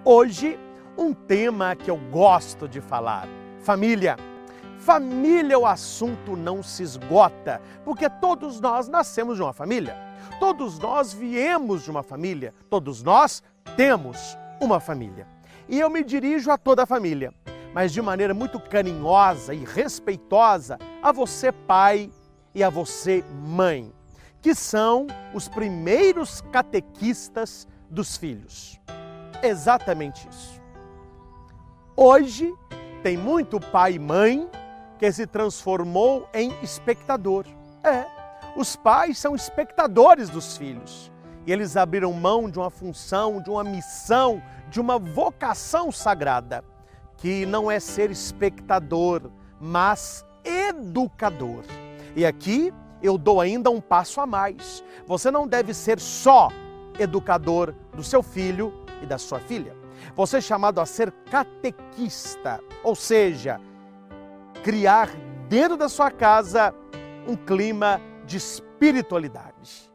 Hoje, um tema que eu gosto de falar: família. Família, o assunto não se esgota, porque todos nós nascemos de uma família, todos nós viemos de uma família, todos nós temos uma família. E eu me dirijo a toda a família, mas de maneira muito carinhosa e respeitosa a você, pai, e a você, mãe, que são os primeiros catequistas dos filhos. Exatamente isso. Hoje, tem muito pai e mãe que se transformou em espectador. Os pais são espectadores dos filhos. E eles abriram mão de uma função, de uma missão, de uma vocação sagrada, que não é ser espectador, mas educador. E aqui eu dou ainda um passo a mais. Você não deve ser só educador do seu filho e da sua filha. Você é chamado a ser catequista, ou seja, criar dentro da sua casa um clima de espiritualidade.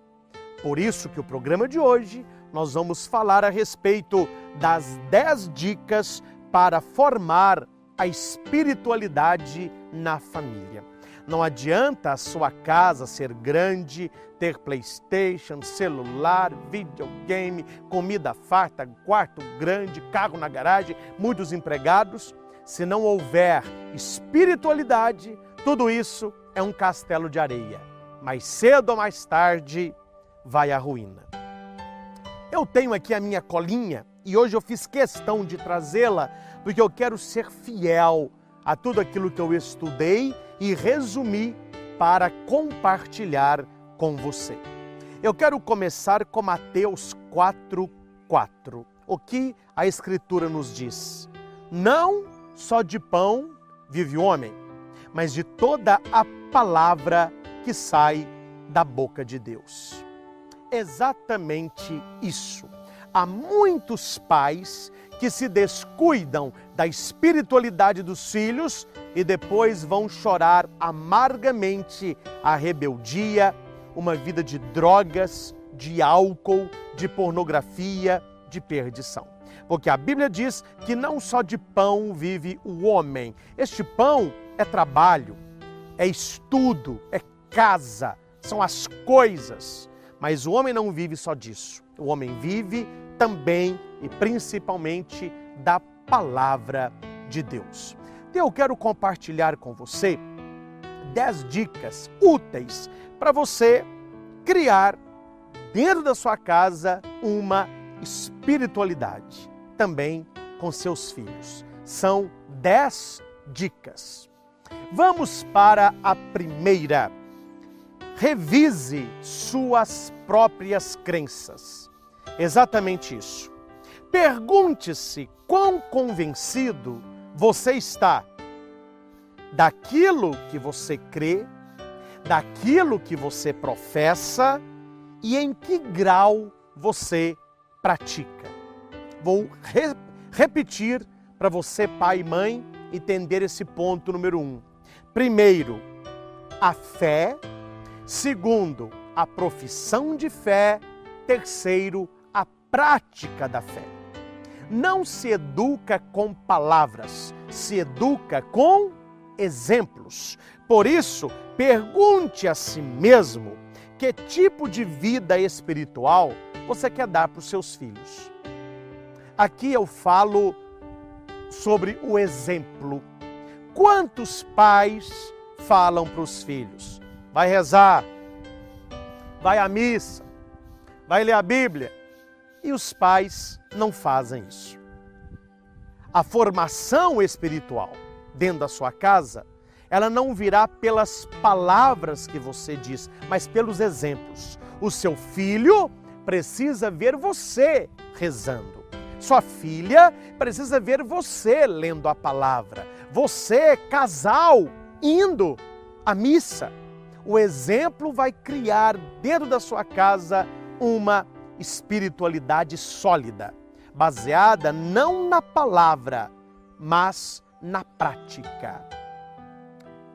Por isso que o programa de hoje nós vamos falar a respeito das 10 dicas para formar a espiritualidade na família. Não adianta a sua casa ser grande, ter PlayStation, celular, videogame, comida farta, quarto grande, carro na garagem, muitos empregados. Se não houver espiritualidade, tudo isso é um castelo de areia. Mais cedo ou mais tarde, vai à ruína. Eu tenho aqui a minha colinha e hoje eu fiz questão de trazê-la porque eu quero ser fiel a tudo aquilo que eu estudei e resumi para compartilhar com você. Eu quero começar com Mateus 4:4. O que a Escritura nos diz? Não só de pão vive o homem, mas de toda a palavra que sai da boca de Deus. Exatamente isso. Há muitos pais que se descuidam da espiritualidade dos filhos e depois vão chorar amargamente a rebeldia, uma vida de drogas, de álcool, de pornografia, de perdição. Porque a Bíblia diz que não só de pão vive o homem. Este pão é trabalho, é estudo, é casa, são as coisas. Mas o homem não vive só disso. O homem vive também e principalmente da palavra de Deus. Então eu quero compartilhar com você 10 dicas úteis para você criar dentro da sua casa uma espiritualidade, também com seus filhos. São 10 dicas. Vamos para a primeira. Revise suas próprias crenças. Exatamente isso. Pergunte-se quão convencido você está daquilo que você crê, daquilo que você professa e em que grau você pratica. Vou repetir para você, pai e mãe, entender esse ponto número 1. Primeiro, a fé. Segundo, a profissão de fé. Terceiro, a prática da fé. Não se educa com palavras, se educa com exemplos. Por isso, pergunte a si mesmo que tipo de vida espiritual você quer dar para os seus filhos. Aqui eu falo sobre o exemplo. Quantos pais falam para os filhos? Vai rezar, vai à missa, vai ler a Bíblia. E os pais não fazem isso. A formação espiritual dentro da sua casa, ela não virá pelas palavras que você diz, mas pelos exemplos. O seu filho precisa ver você rezando. Sua filha precisa ver você lendo a palavra. Você, casal, indo à missa. O exemplo vai criar dentro da sua casa uma espiritualidade sólida, baseada não na palavra, mas na prática.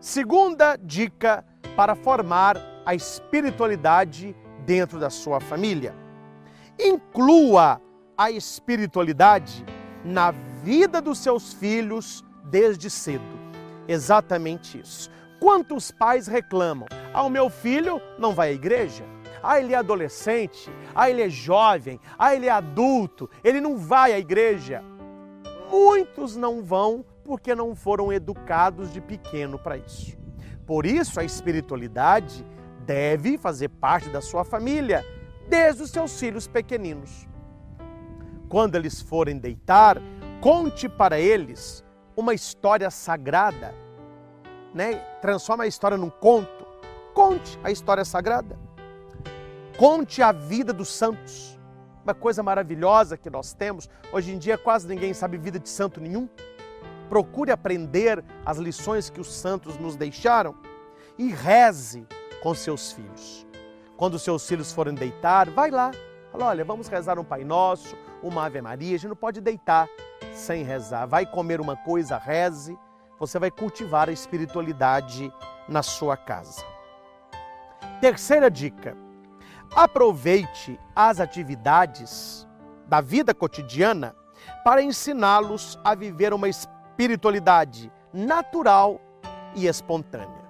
Segunda dica para formar a espiritualidade dentro da sua família. Inclua a espiritualidade na vida dos seus filhos desde cedo. Exatamente isso. Quantos pais reclamam? O meu filho não vai à igreja. Ele é adolescente. Ele é jovem. Ele é adulto. Ele não vai à igreja. Muitos não vão porque não foram educados de pequeno para isso. Por isso, a espiritualidade deve fazer parte da sua família, desde os seus filhos pequeninos. Quando eles forem deitar, conte para eles uma história sagrada, né? Transforma a história num conto. Conte a história sagrada. Conte a vida dos santos. Uma coisa maravilhosa que nós temos. Hoje em dia quase ninguém sabe vida de santo nenhum. Procure aprender as lições que os santos nos deixaram e reze com seus filhos. Quando os seus filhos forem deitar, vai lá. Fala, olha, vamos rezar um Pai Nosso, uma Ave Maria. A gente não pode deitar sem rezar. Vai comer uma coisa, reze. Você vai cultivar a espiritualidade na sua casa. Terceira dica. Aproveite as atividades da vida cotidiana para ensiná-los a viver uma espiritualidade natural e espontânea.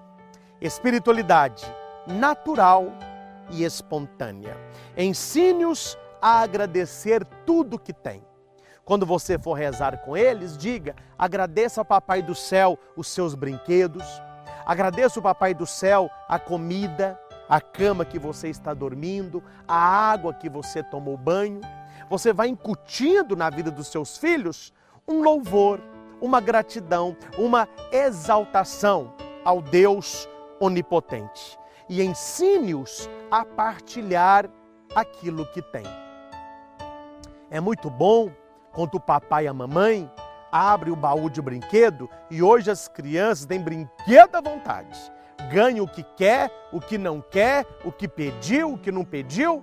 Espiritualidade natural e espontânea. Ensine-os a agradecer tudo que tem. Quando você for rezar com eles, diga, agradeça ao Papai do Céu os seus brinquedos, agradeça ao Papai do Céu a comida, a cama que você está dormindo, a água que você tomou banho. Você vai incutindo na vida dos seus filhos um louvor, uma gratidão, uma exaltação ao Deus onipotente. E ensine-os a partilhar aquilo que tem. É muito bom quando o papai e a mamãe abrem o baú de brinquedo e hoje as crianças têm brinquedo à vontade. Ganha o que quer, o que não quer, o que pediu, o que não pediu.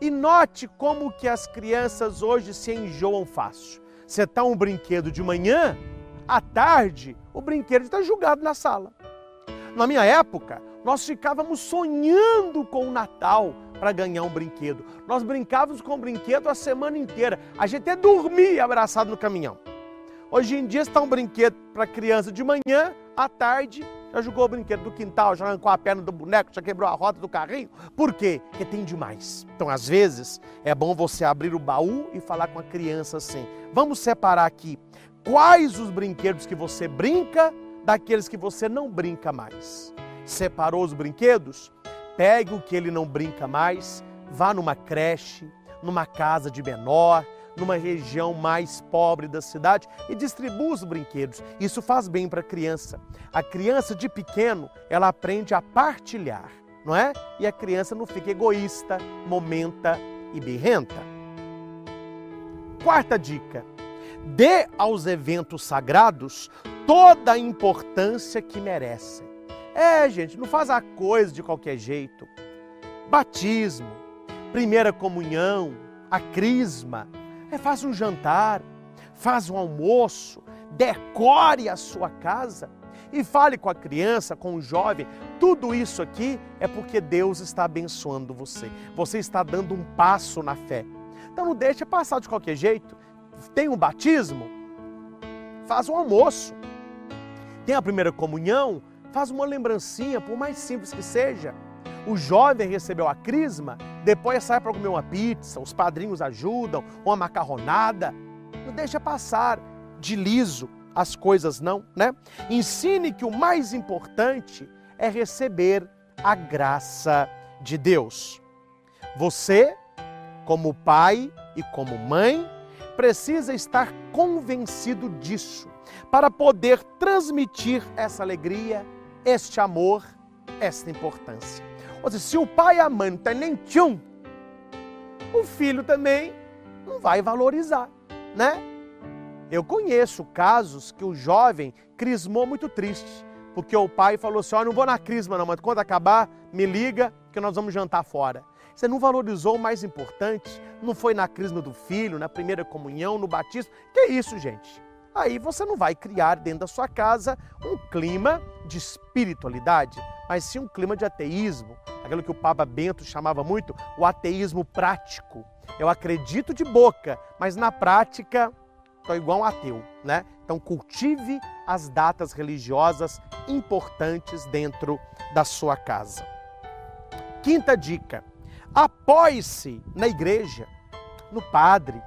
E note como que as crianças hoje se enjoam fácil. Você dá um brinquedo de manhã, à tarde, o brinquedo está jogado na sala. Na minha época, nós ficávamos sonhando com o Natal para ganhar um brinquedo. Nós brincávamos com o brinquedo a semana inteira. A gente até dormia abraçado no caminhão. Hoje em dia está um brinquedo para criança de manhã, à tarde, já jogou o brinquedo do quintal, já arrancou a perna do boneco, já quebrou a roda do carrinho. Por quê? Porque tem demais. Então, às vezes, é bom você abrir o baú e falar com a criança assim, vamos separar aqui quais os brinquedos que você brinca daqueles que você não brinca mais. Separou os brinquedos? Pegue o que ele não brinca mais, vá numa creche, numa casa de menor, numa região mais pobre da cidade e distribua os brinquedos. Isso faz bem para a criança. A criança de pequeno, ela aprende a partilhar, não é? E a criança não fica egoísta, momenta e birrenta. Quarta dica. Dê aos eventos sagrados toda a importância que merecem. Gente, não faz a coisa de qualquer jeito. Batismo, primeira comunhão, a crisma, faz um jantar, faz um almoço, decore a sua casa e fale com a criança, com o jovem. Tudo isso aqui é porque Deus está abençoando você. Você está dando um passo na fé. Então não deixa passar de qualquer jeito. Tem um batismo? Faz um almoço. Tem a primeira comunhão? Faz uma lembrancinha, por mais simples que seja. O jovem recebeu a crisma, depois sai para comer uma pizza, os padrinhos ajudam, uma macarronada. Não deixa passar de liso as coisas não, né? Ensine que o mais importante é receber a graça de Deus. Você, como pai e como mãe, precisa estar convencido disso para poder transmitir essa alegria, este amor, esta importância. Ou seja, se o pai e a mãe não tem nem tchum, o filho também não vai valorizar, né? Eu conheço casos que o jovem crismou muito triste, porque o pai falou assim, não vou na crisma não, mas quando acabar, me liga que nós vamos jantar fora. Você não valorizou o mais importante, não foi na crisma do filho, na primeira comunhão, no batismo. Que isso, gente? Aí você não vai criar dentro da sua casa um clima de espiritualidade, mas sim um clima de ateísmo, aquilo que o Papa Bento chamava muito o ateísmo prático. Eu acredito de boca, mas na prática estou igual um ateu, né? Então cultive as datas religiosas importantes dentro da sua casa. Quinta dica, apoie-se na igreja, no padre,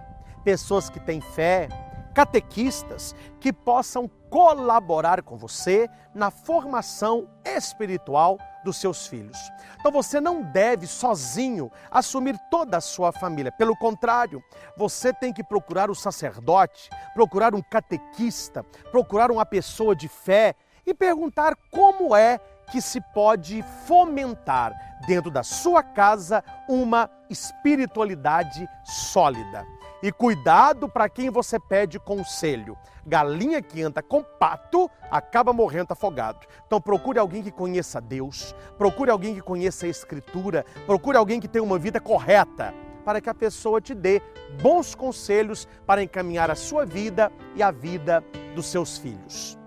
pessoas que têm fé, catequistas que possam colaborar com você na formação espiritual dos seus filhos. Então você não deve sozinho assumir toda a sua família. Pelo contrário, você tem que procurar o sacerdote, procurar um catequista, procurar uma pessoa de fé e perguntar como é que se pode fomentar dentro da sua casa uma espiritualidade sólida. E cuidado para quem você pede conselho. Galinha que anda com pato acaba morrendo afogado. Então procure alguém que conheça Deus, procure alguém que conheça a Escritura, procure alguém que tenha uma vida correta, para que a pessoa te dê bons conselhos para encaminhar a sua vida e a vida dos seus filhos.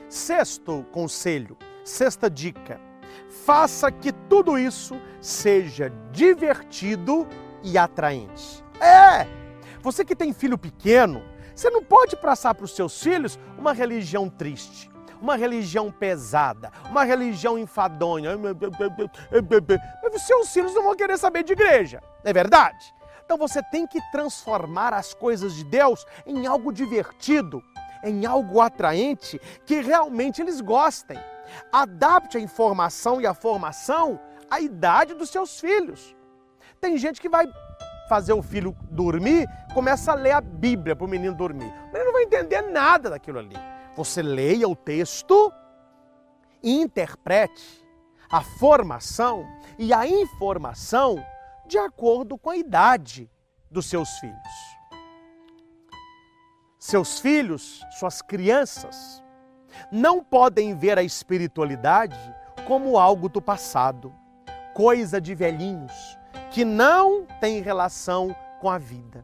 Sexto conselho, sexta dica, faça que tudo isso seja divertido e atraente. Você que tem filho pequeno, você não pode passar para os seus filhos uma religião triste, uma religião pesada, uma religião enfadonha. Os seus filhos não vão querer saber de igreja, não é verdade? Então você tem que transformar as coisas de Deus em algo divertido, em algo atraente, que realmente eles gostem. Adapte a informação e a formação à idade dos seus filhos. Tem gente que vai fazer o filho dormir, começa a ler a Bíblia para o menino dormir. O menino não vai entender nada daquilo ali. Você leia o texto e interprete a formação e a informação de acordo com a idade dos seus filhos. Seus filhos, suas crianças, não podem ver a espiritualidade como algo do passado, coisa de velhinhos, que não tem relação com a vida.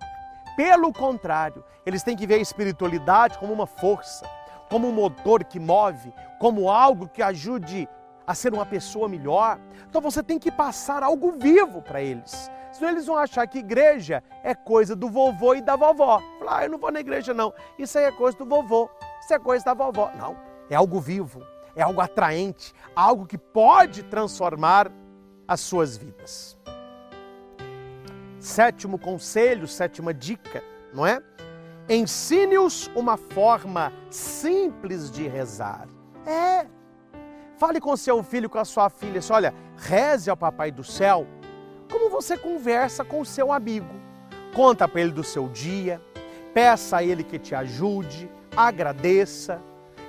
Pelo contrário, eles têm que ver a espiritualidade como uma força, como um motor que move, como algo que ajude a ser uma pessoa melhor. Então você tem que passar algo vivo para eles. Senão eles vão achar que igreja é coisa do vovô e da vovó. Falar, eu não vou na igreja não, isso aí é coisa do vovô, isso é coisa da vovó. Não, é algo vivo, é algo atraente, algo que pode transformar as suas vidas. Sétimo conselho, sétima dica, não é? Ensine-os uma forma simples de rezar. Fale com seu filho, com a sua filha, assim, olha, reze ao Papai do Céu como você conversa com o seu amigo. Conta para ele do seu dia, peça a ele que te ajude, agradeça.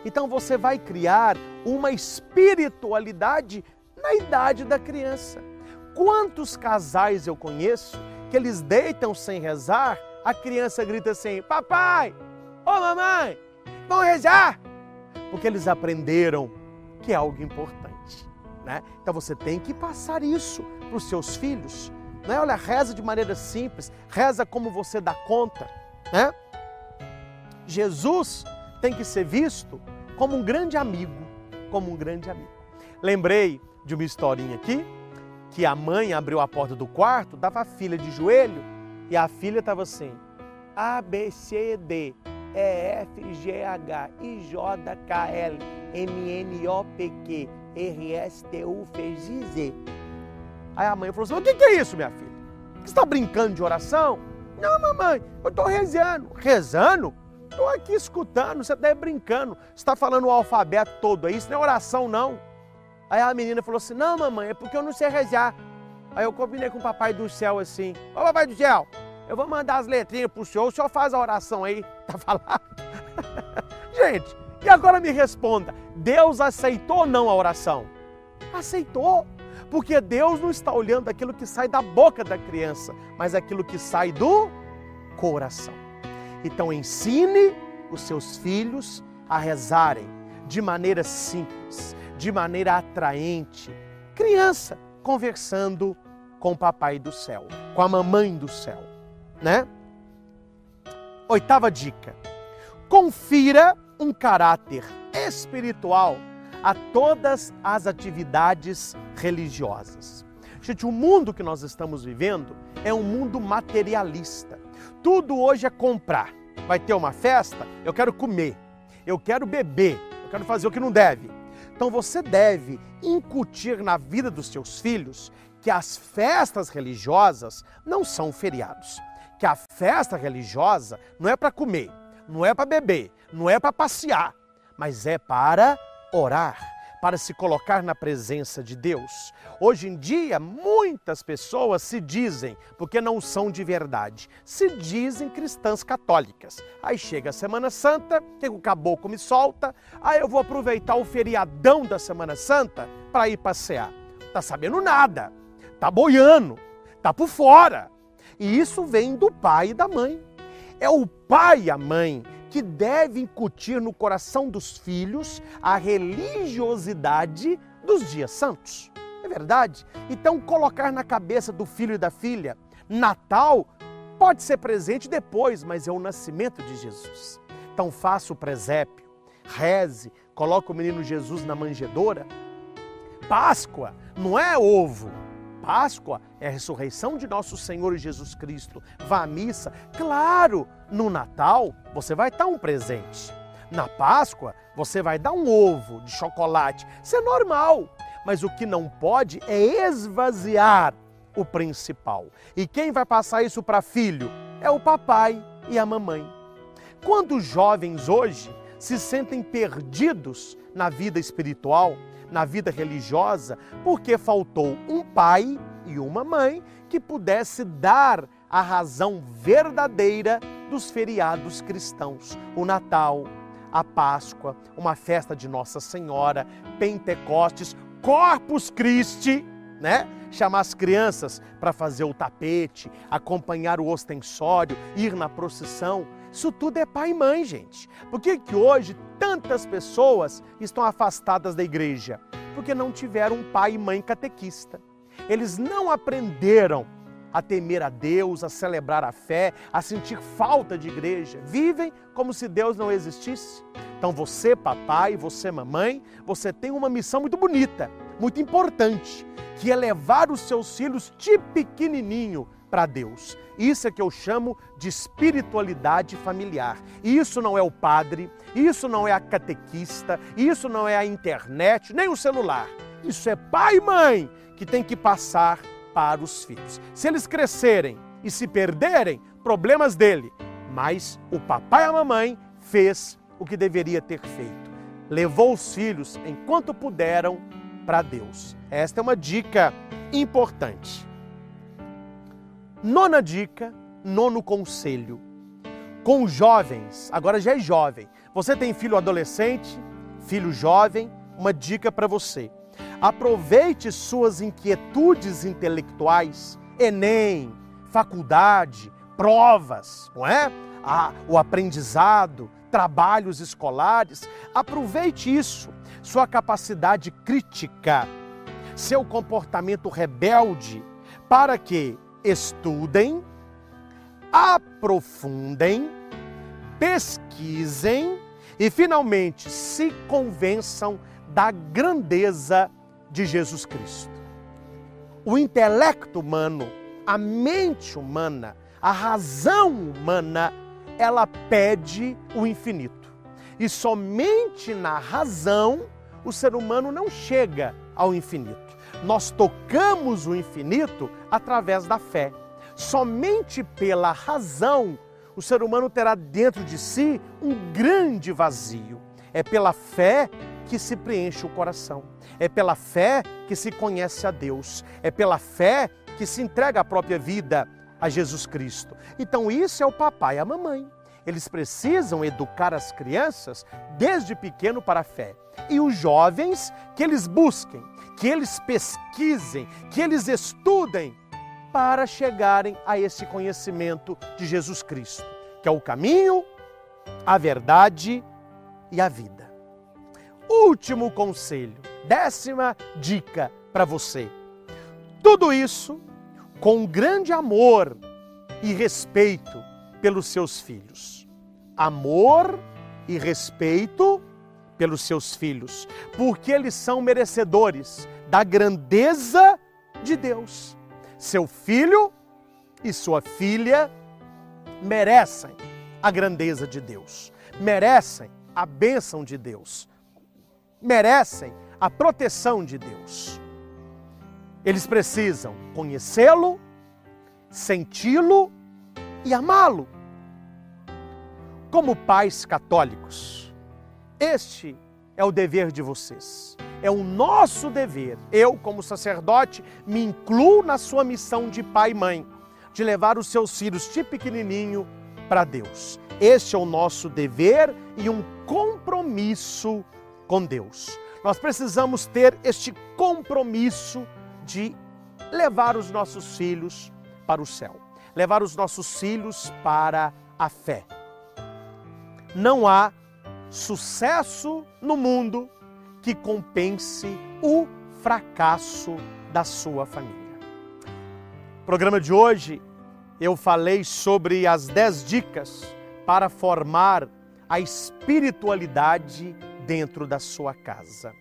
Então você vai criar uma espiritualidade na idade da criança. Quantos casais eu conheço que eles deitam sem rezar, a criança grita assim, papai, ô mamãe, vamos rezar? Porque eles aprenderam que é algo importante, né? Então você tem que passar isso para os seus filhos, né? Olha, reza de maneira simples, reza como você dá conta, né? Jesus tem que ser visto como um grande amigo, como um grande amigo. Lembrei de uma historinha aqui, que a mãe abriu a porta do quarto, dava a filha de joelho e a filha estava assim, A, B, C, D, E, F, G, H, I, J, K, L, M, N, O, P, Q, R, S, T, U, F, G, Z. Aí a mãe falou assim, o que é isso, minha filha? Você está brincando de oração? Não, mamãe, eu estou rezando. Rezando? Estou aqui escutando, você está brincando. Você está falando o alfabeto todo aí, isso não é oração não. Aí a menina falou assim, não mamãe, é porque eu não sei rezar. Aí eu combinei com o Papai do Céu assim, ô Papai do Céu, eu vou mandar as letrinhas pro senhor, o senhor faz a oração aí, tá falado? Gente, e agora me responda, Deus aceitou ou não a oração? Aceitou, porque Deus não está olhando aquilo que sai da boca da criança, mas aquilo que sai do coração. Então ensine os seus filhos a rezarem de maneira simples, de maneira atraente. Criança conversando com o Papai do Céu, com a Mamãe do Céu, né? Oitava dica. Confira um caráter espiritual a todas as atividades religiosas. Gente, o mundo que nós estamos vivendo é um mundo materialista. Tudo hoje é comprar. vai ter uma festa, eu quero comer, eu quero beber, eu quero fazer o que não deve. Então você deve incutir na vida dos seus filhos que as festas religiosas não são feriados. Que a festa religiosa não é para comer, não é para beber, não é para passear, mas é para orar, para se colocar na presença de Deus. Hoje em dia, muitas pessoas se dizem, porque não são de verdade, se dizem cristãs católicas. Aí chega a Semana Santa, que o caboclo me solta, aí eu vou aproveitar o feriadão da Semana Santa para ir passear. Tá sabendo nada, tá boiando, tá por fora. E isso vem do pai e da mãe. É o pai e a mãe que deve incutir no coração dos filhos a religiosidade dos dias santos. É verdade? Então, colocar na cabeça do filho e da filha, Natal pode ser presente depois, mas é o nascimento de Jesus. Então, faça o presépio, reze, coloque o menino Jesus na manjedoura. Páscoa não é ovo. Páscoa é a ressurreição de nosso Senhor Jesus Cristo. Vá à missa. Claro, no Natal você vai dar um presente. Na Páscoa você vai dar um ovo de chocolate. Isso é normal. Mas o que não pode é esvaziar o principal. E quem vai passar isso para filho? É o papai e a mamãe. Quando os jovens hoje se sentem perdidos na vida espiritual, na vida religiosa, porque faltou um pai e uma mãe que pudesse dar a razão verdadeira dos feriados cristãos. O Natal, a Páscoa, uma festa de Nossa Senhora, Pentecostes, Corpus Christi, né? Chamar as crianças para fazer o tapete, acompanhar o ostensório, ir na procissão. Isso tudo é pai e mãe, gente. Por que hoje tantas pessoas estão afastadas da igreja? Porque não tiveram um pai e mãe catequista. Eles não aprenderam a temer a Deus, a celebrar a fé, a sentir falta de igreja. Vivem como se Deus não existisse. Então você, papai, você, mamãe, você tem uma missão muito bonita, muito importante, que é levar os seus filhos de pequenininho para Deus. Isso é que eu chamo de espiritualidade familiar. Isso não é o padre, isso não é a catequista, isso não é a internet, nem o celular. Isso é pai e mãe que tem que passar para os filhos. Se eles crescerem e se perderem, problemas dele. Mas o papai e a mamãe fez o que deveria ter feito. Levou os filhos, enquanto puderam, para Deus. Esta é uma dica importante. Nona dica, nono conselho. Com jovens, agora já é jovem. Você tem filho adolescente, filho jovem, uma dica para você. Aproveite suas inquietudes intelectuais, Enem, faculdade, provas, não é? O aprendizado, trabalhos escolares. Aproveite isso, sua capacidade crítica, seu comportamento rebelde, para que estudem, aprofundem, pesquisem e finalmente se convençam da grandeza de Jesus Cristo. O intelecto humano, a mente humana, a razão humana, ela pede o infinito. E somente na razão o ser humano não chega ao infinito. Nós tocamos o infinito através da fé. Somente pela razão o ser humano terá dentro de si um grande vazio. É pela fé que se preenche o coração. É pela fé que se conhece a Deus. É pela fé que se entrega a própria vida a Jesus Cristo. Então isso é o papai e a mamãe. Eles precisam educar as crianças desde pequeno para a fé. E os jovens, que eles busquem, que eles pesquisem, que eles estudem para chegarem a esse conhecimento de Jesus Cristo, que é o caminho, a verdade e a vida. Último conselho, 10ª dica para você. Tudo isso com grande amor e respeito pelos seus filhos. Amor e respeito pelos seus filhos, porque eles são merecedores da grandeza de Deus. Seu filho e sua filha merecem a grandeza de Deus, merecem a bênção de Deus, merecem a proteção de Deus. Eles precisam conhecê-lo, senti-lo e amá-lo. Como pais católicos, este é o dever de vocês. É o nosso dever. Eu, como sacerdote, me incluo na sua missão de pai e mãe, de levar os seus filhos de pequenininho para Deus. Este é o nosso dever e um compromisso com Deus. Nós precisamos ter este compromisso de levar os nossos filhos para o céu, levar os nossos filhos para a fé. Não há sucesso no mundo que compense o fracasso da sua família. No programa de hoje, eu falei sobre as 10 dicas para formar a espiritualidade dentro da sua casa.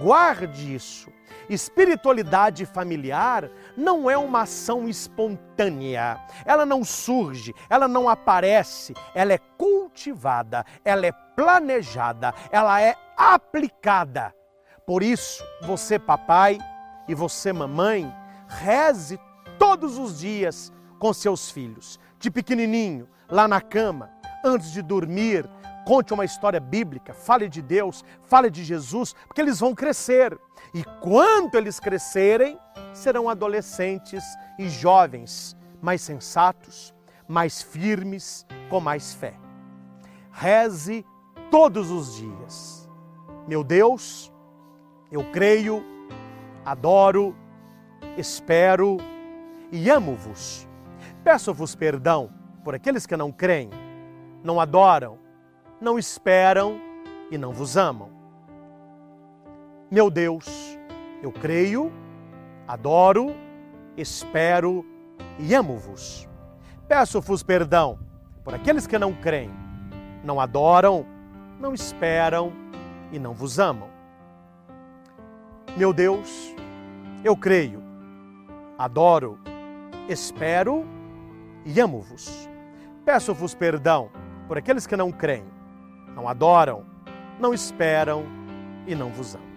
Guarde isso. Espiritualidade familiar não é uma ação espontânea. Ela não surge, ela não aparece, ela é cultivada, ela é planejada, ela é aplicada. Por isso, você papai e você mamãe, reze todos os dias com seus filhos. De pequenininho, lá na cama, antes de dormir, conte uma história bíblica, fale de Deus, fale de Jesus, porque eles vão crescer. E quando eles crescerem, serão adolescentes e jovens mais sensatos, mais firmes, com mais fé. Reze todos os dias. Meu Deus, eu creio, adoro, espero e amo-vos. Peço-vos perdão por aqueles que não creem, não adoram, não esperam e não vos amam. Meu Deus, eu creio, adoro, espero e amo-vos. Peço-vos perdão por aqueles que não creem, não adoram, não esperam e não vos amam. Meu Deus, eu creio, adoro, espero e amo-vos. Peço-vos perdão por aqueles que não creem, não adoram, não esperam e não vos amam.